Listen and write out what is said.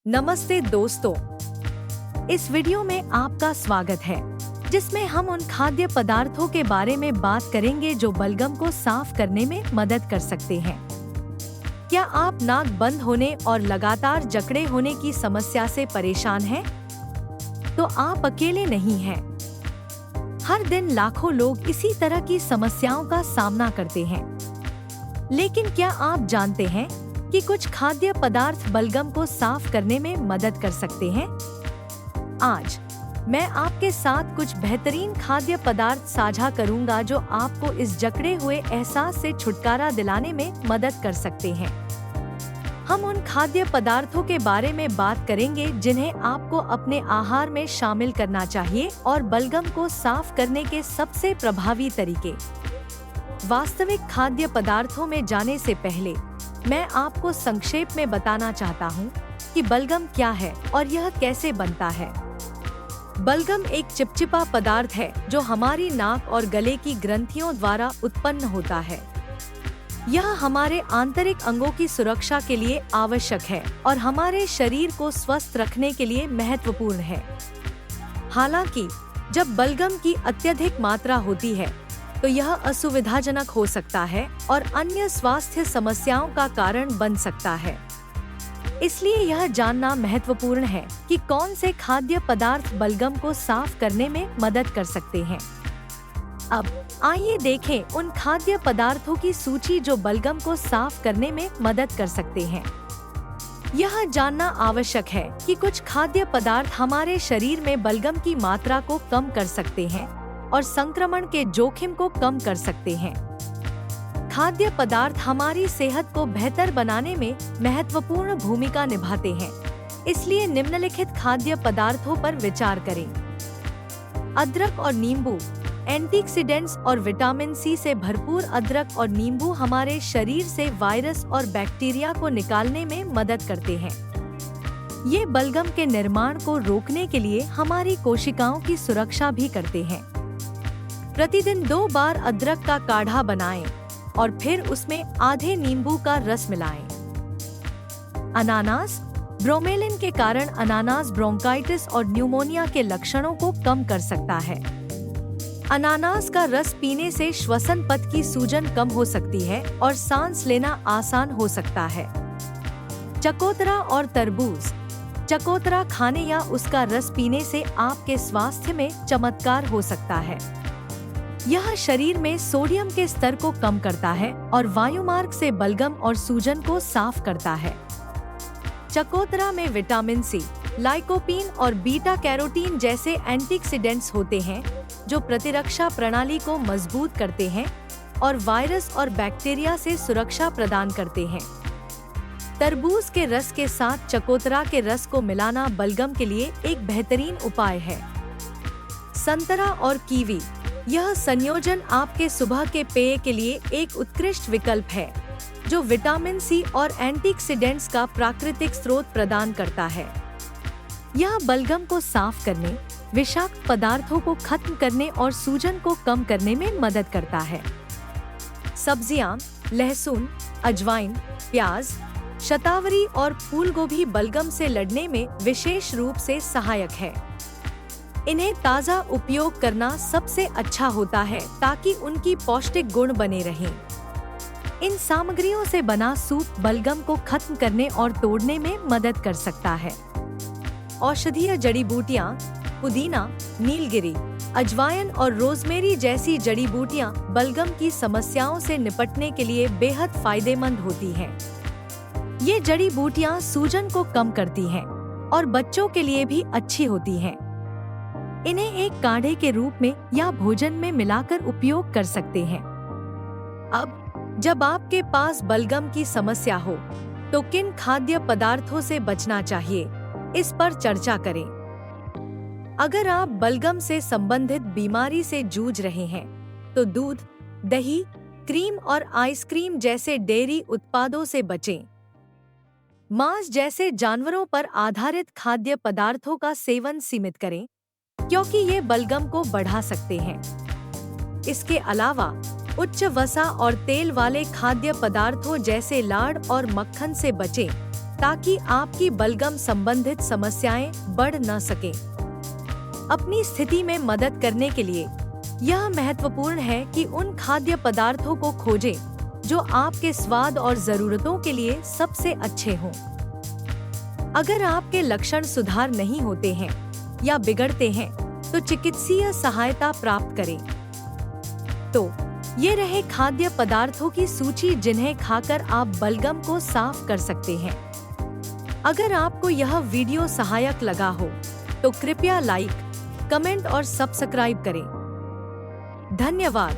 नमस्ते दोस्तों, इस वीडियो में आपका स्वागत है जिसमें हम उन खाद्य पदार्थों के बारे में बात करेंगे जो बलगम को साफ करने में मदद कर सकते हैं। क्या आप नाक बंद होने और लगातार जकड़े होने की समस्या से परेशान हैं? तो आप अकेले नहीं हैं। हर दिन लाखों लोग इसी तरह की समस्याओं का सामना करते हैं। लेकिन क्या आप जानते हैं कि कुछ खाद्य पदार्थ बलगम को साफ करने में मदद कर सकते हैं? आज मैं आपके साथ कुछ बेहतरीन खाद्य पदार्थ साझा करूंगा जो आपको इस जकड़े हुए एहसास से छुटकारा दिलाने में मदद कर सकते हैं। हम उन खाद्य पदार्थों के बारे में बात करेंगे जिन्हें आपको अपने आहार में शामिल करना चाहिए और बलगम को साफ करने के सबसे प्रभावी तरीके। वास्तविक खाद्य पदार्थों में जाने से पहले मैं आपको संक्षेप में बताना चाहता हूँ कि बलगम क्या है और यह कैसे बनता है। बलगम एक चिपचिपा पदार्थ है जो हमारी नाक और गले की ग्रंथियों द्वारा उत्पन्न होता है। यह हमारे आंतरिक अंगों की सुरक्षा के लिए आवश्यक है और हमारे शरीर को स्वस्थ रखने के लिए महत्वपूर्ण है। हालांकि जब बलगम की अत्यधिक मात्रा होती है तो यह असुविधाजनक हो सकता है और अन्य स्वास्थ्य समस्याओं का कारण बन सकता है। इसलिए यह जानना महत्वपूर्ण है कि कौन से खाद्य पदार्थ बलगम को साफ करने में मदद कर सकते हैं। अब आइए देखें उन खाद्य पदार्थों की सूची जो बलगम को साफ करने में मदद कर सकते हैं। यह जानना आवश्यक है कि कुछ खाद्य पदार्थ हमारे शरीर में बलगम की मात्रा को कम कर सकते हैं और संक्रमण के जोखिम को कम कर सकते हैं। खाद्य पदार्थ हमारी सेहत को बेहतर बनाने में महत्वपूर्ण भूमिका निभाते हैं, इसलिए निम्नलिखित खाद्य पदार्थों पर विचार करें। अदरक और नींबू। एंटीऑक्सीडेंट्स और विटामिन सी से भरपूर अदरक और नींबू हमारे शरीर से वायरस और बैक्टीरिया को निकालने में मदद करते हैं। ये बलगम के निर्माण को रोकने के लिए हमारी कोशिकाओं की सुरक्षा भी करते हैं। प्रतिदिन 2 बार अदरक का काढ़ा बनाएं और फिर उसमें आधे नींबू का रस मिलाएं। अनानास। ब्रोमेलिन के कारण अनानास ब्रोंकाइटिस और न्यूमोनिया के लक्षणों को कम कर सकता है। अनानास का रस पीने से श्वसन पथ की सूजन कम हो सकती है और सांस लेना आसान हो सकता है। चकोतरा और तरबूज। चकोतरा खाने या उसका रस पीने से आपके स्वास्थ्य में चमत्कार हो सकता है। यह शरीर में सोडियम के स्तर को कम करता है और वायुमार्ग से बलगम और सूजन को साफ करता है। चकोतरा में विटामिन सी, लाइकोपीन और बीटा कैरोटीन जैसे एंटीऑक्सीडेंट्स होते हैं जो प्रतिरक्षा प्रणाली को मजबूत करते हैं और वायरस और बैक्टीरिया से सुरक्षा प्रदान करते हैं। तरबूज के रस के साथ चकोतरा के रस को मिलाना बलगम के लिए एक बेहतरीन उपाय है। संतरा और कीवी। यह संयोजन आपके सुबह के पेय के लिए एक उत्कृष्ट विकल्प है जो विटामिन सी और एंटीऑक्सीडेंट्स का प्राकृतिक स्रोत प्रदान करता है। यह बलगम को साफ करने, विषाक्त पदार्थों को खत्म करने और सूजन को कम करने में मदद करता है। सब्जियां। लहसुन, अजवाइन, प्याज, शतावरी और फूलगोभी बलगम से लड़ने में विशेष रूप से सहायक है। इन्हें ताज़ा उपयोग करना सबसे अच्छा होता है ताकि उनकी पौष्टिक गुण बने रहें। इन सामग्रियों से बना सूप बलगम को खत्म करने और तोड़ने में मदद कर सकता है। औषधीय जड़ी बूटियां। पुदीना, नीलगिरी, अजवाइन और रोजमेरी जैसी जड़ी बूटियां बलगम की समस्याओं से निपटने के लिए बेहद फायदेमंद होती हैं। ये जड़ी बूटियां सूजन को कम करती हैं और बच्चों के लिए भी अच्छी होती हैं। इन्हें एक काढ़े के रूप में या भोजन में मिलाकर उपयोग कर सकते हैं। अब जब आपके पास बलगम की समस्या हो तो किन खाद्य पदार्थों से बचना चाहिए, इस पर चर्चा करें। अगर आप बलगम से संबंधित बीमारी से जूझ रहे हैं तो दूध, दही, क्रीम और आइसक्रीम जैसे डेयरी उत्पादों से बचें। मांस जैसे जानवरों पर आधारित खाद्य पदार्थों का सेवन सीमित करें क्योंकि ये बलगम को बढ़ा सकते हैं। इसके अलावा उच्च वसा और तेल वाले खाद्य पदार्थों जैसे लाड़ और मक्खन से बचें ताकि आपकी बलगम संबंधित समस्याएं बढ़ न सके। अपनी स्थिति में मदद करने के लिए यह महत्वपूर्ण है कि उन खाद्य पदार्थों को खोजें जो आपके स्वाद और जरूरतों के लिए सबसे अच्छे हों। अगर आपके लक्षण सुधार नहीं होते हैं या बिगड़ते हैं तो चिकित्सीय सहायता प्राप्त करें। तो ये रहे खाद्य पदार्थों की सूची जिन्हें खाकर आप बलगम को साफ कर सकते हैं। अगर आपको यह वीडियो सहायक लगा हो तो कृपया लाइक, कमेंट और सब्सक्राइब करें। धन्यवाद।